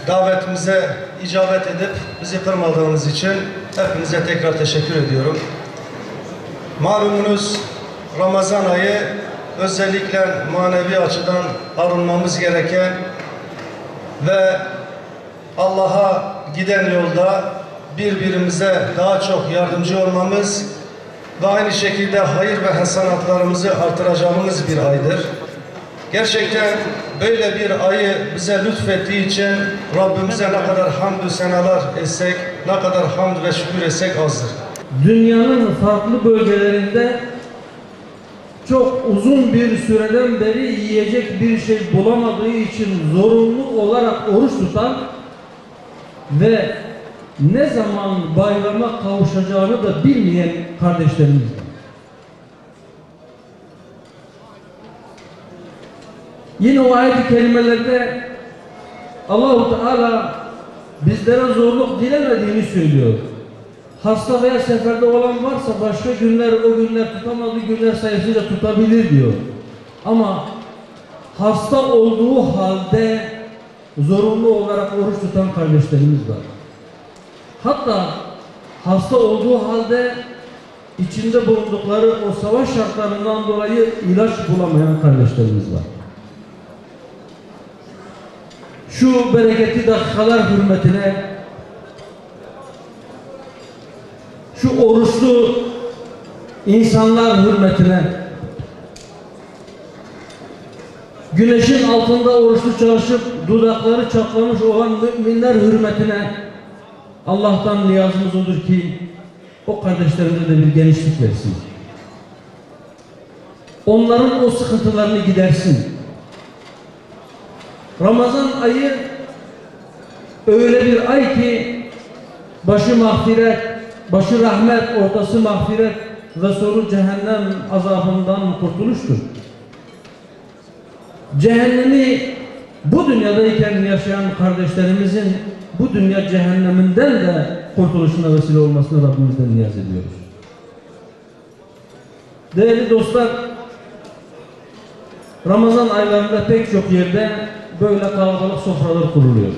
Davetimize icabet edip bizi kırmadığınız için hepinize tekrar teşekkür ediyorum. Malumunuz Ramazan ayı özellikle manevi açıdan arınmamız gereken ve Allah'a giden yolda birbirimize daha çok yardımcı olmamız ve aynı şekilde hayır ve hasenatlarımızı artıracağımız bir aydır. Gerçekten böyle bir ayı bize lütfettiği için Rabbimize ne kadar hamdü senalar etsek, ne kadar hamd ve şükür etsek azdır. Dünyanın farklı bölgelerinde çok uzun bir süreden beri yiyecek bir şey bulamadığı için zorunlu olarak oruç tutan ve ne zaman bayrama kavuşacağını da bilmeyen kardeşlerimiz var. Yine o ayet-i kerimelerde Allah-u Teala bizlere zorluk dilemediğini söylüyor. Hasta veya seferde olan varsa başka günler, o günler tutamadığı günler sayısıyla tutabilir diyor. Ama hasta olduğu halde zorunlu olarak oruç tutan kardeşlerimiz var. Hatta hasta olduğu halde içinde bulundukları o savaş şartlarından dolayı ilaç bulamayan kardeşlerimiz var. Şu bereketli dakikalar hürmetine, şu oruçlu insanlar hürmetine, güneşin altında oruçlu çalışıp dudakları çatlamış olan müminler hürmetine Allah'tan niyazımız odur ki o kardeşlerimize de bir genişlik versin. Onların o sıkıntılarını gidersin. Ramazan ayı öyle bir ay ki başı mağfiret, başı rahmet, ortası mağfiret ve sonu cehennem azabından kurtuluştur. Cehennemi bu dünyadayken yaşayan kardeşlerimizin bu dünya cehenneminden de kurtuluşuna vesile olmasını Rabbimizden niyaz ediyoruz. Değerli dostlar, Ramazan aylarında pek çok yerde böyle kalabalık sofralar kuruluyor.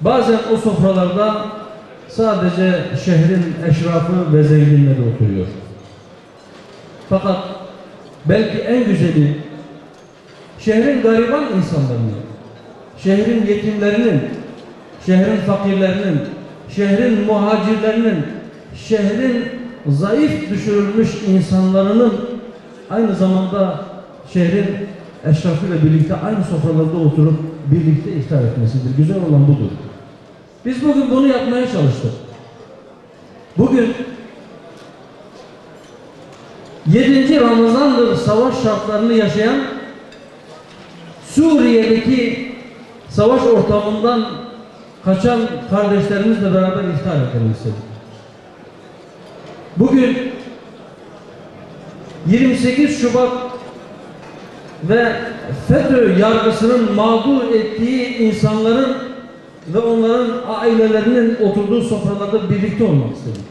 Bazen o sofralarda sadece şehrin eşrafı ve zenginleri oturuyor. Fakat belki en güzeli şehrin gariban insanlarının, şehrin yetimlerinin, şehrin fakirlerinin, şehrin muhacirlerinin, şehrin zayıf düşürülmüş insanlarının aynı zamanda şehrin eşrafıyla birlikte aynı sofralarda oturup birlikte iftar etmesidir. Güzel olan budur. Biz bugün bunu yapmaya çalıştık. Bugün 7. Ramazan'dır savaş şartlarını yaşayan Suriye'deki savaş ortamından kaçan kardeşlerimizle beraber iftar edelim istedik. Bugün 28 Şubat ve FETÖ yargısının mağdur ettiği insanların ve onların ailelerinin oturduğu sofralarda birlikte olmak istedik.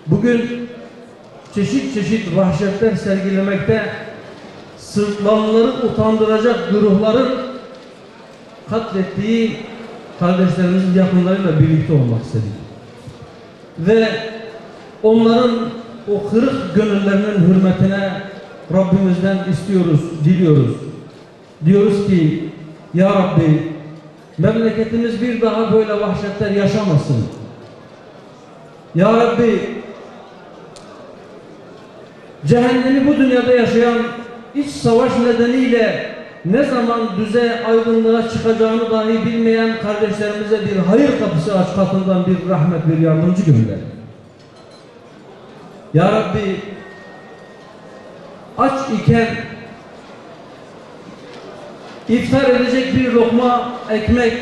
Bugün çeşit çeşit vahşetler sergilemekte, sırtlanları utandıracak güruhların katlettiği kardeşlerimizin yakınlarıyla birlikte olmak istedik. Ve onların o kırık gönüllerinin hürmetine Rabbimizden istiyoruz, diliyoruz. Diyoruz ki, Ya Rabbi, memleketimiz bir daha böyle vahşetler yaşamasın. Ya Rabbi, cehennemi bu dünyada yaşayan, iç savaş nedeniyle ne zaman düze, aydınlığa çıkacağını dahi bilmeyen kardeşlerimize bir hayır kapısı aç, katından bir rahmet, bir yardımcı gönder. Ya Rabbi, aç iken iftar edecek bir lokma ekmek,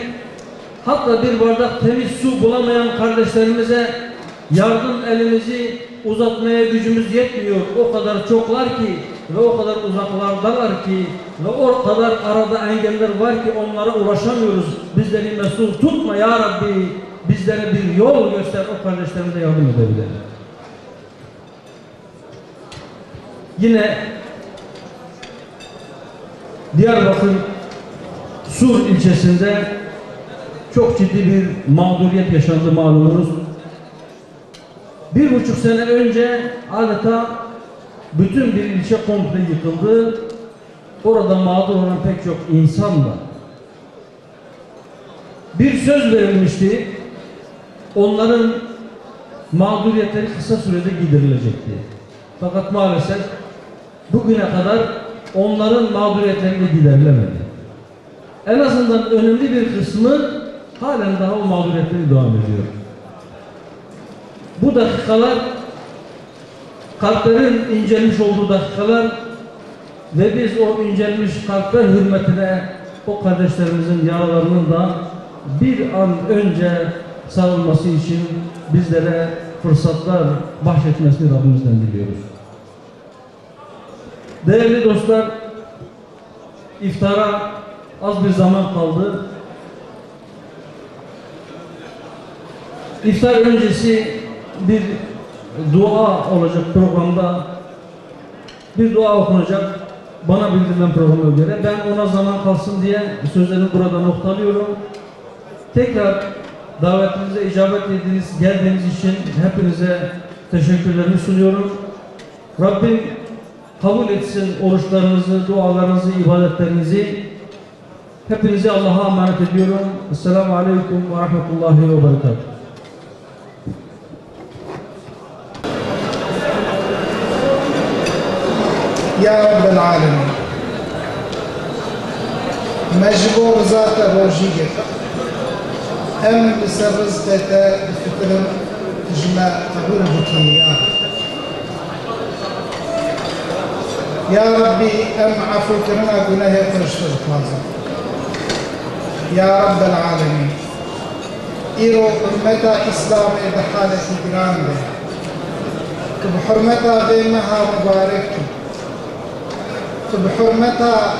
hatta bir bardak temiz su bulamayan kardeşlerimize yardım elimizi uzatmaya gücümüz yetmiyor. O kadar çoklar ki ve o kadar uzaklardalar ki ve o kadar arada engeller var ki onlara ulaşamıyoruz. Bizleri mesul tutma ya Rabbi. Bizlere bir yol göster, o kardeşlerimize yardım edebilir. Yine Diyarbakır Sur ilçesinde çok ciddi bir mağduriyet yaşandı malumunuz. 1,5 sene önce adeta bütün bir ilçe komple yıkıldı. Orada mağdur olan pek çok insan var. Bir söz verilmişti. Onların mağduriyetleri kısa sürede giderilecekti. Fakat maalesef bugüne kadar onların mağduriyetleri de giderilemedi. En azından önemli bir kısmı halen daha o mağduriyetleri devam ediyor. Bu dakikalar kalplerin incelmiş olduğu dakikalar ve biz o incelmiş kalpler hürmetine o kardeşlerimizin yaralarının da bir an önce sarılması için bizlere fırsatlar bahşetmesini Rabbimizden diliyoruz. Değerli dostlar, iftara az bir zaman kaldı. İftar öncesi bir dua olacak programda. Bir dua okunacak. Bana bildirilen programa göre. Ben ona zaman kalsın diye sözlerimi burada noktalıyorum. Tekrar davetimize icabet ediniz, geldiğiniz için hepinize teşekkürlerimi sunuyorum. Rabbim kabul etsin oruçlarınızı, dualarınızı, ibadetlerinizi. Hepinizi Allah'a emanet ediyorum. Esselamu Aleyküm ve Rahmetullahi ve Berekatuhu. Ya Rabbel Alemin, mecbur zat-ı rojiye, em biser rızkete fikrim icma kabul bukin ya. Ya Rabbi, em afu kirina günahı karıştırdık lazım. Ya Rabbel Alemin, İro ümmeta İslam'ı da haleti girande, ki bu hürmeta ve meha mübarek ki, بحرمتها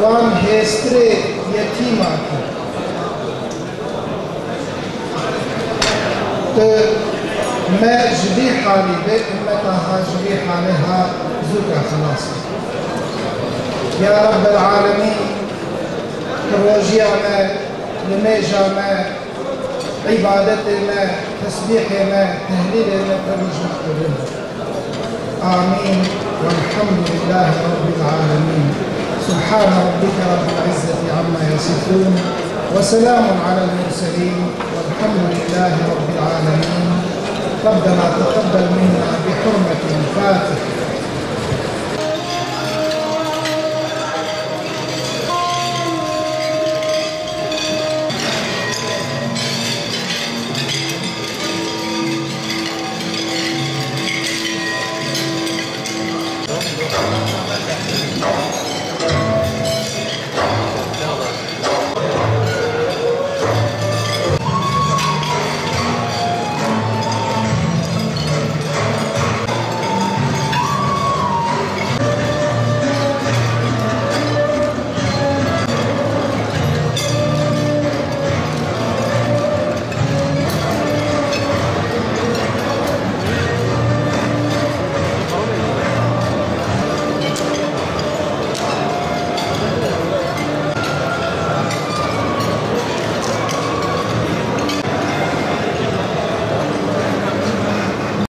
وان هستري يتيمة ما جدي حالي بأمتها جدي حالها زوجة خلاص يا رب العالمين كروجيانا لميجانا عبادتنا تسبيحنا تهليلنا ترجمة قلوبنا آمين والحمد لله رب العالمين سبحان ربك رب العزة عما يصفون وسلام على المرسلين والحمد لله رب العالمين ربنا تقبل منا بحرمة الفاتح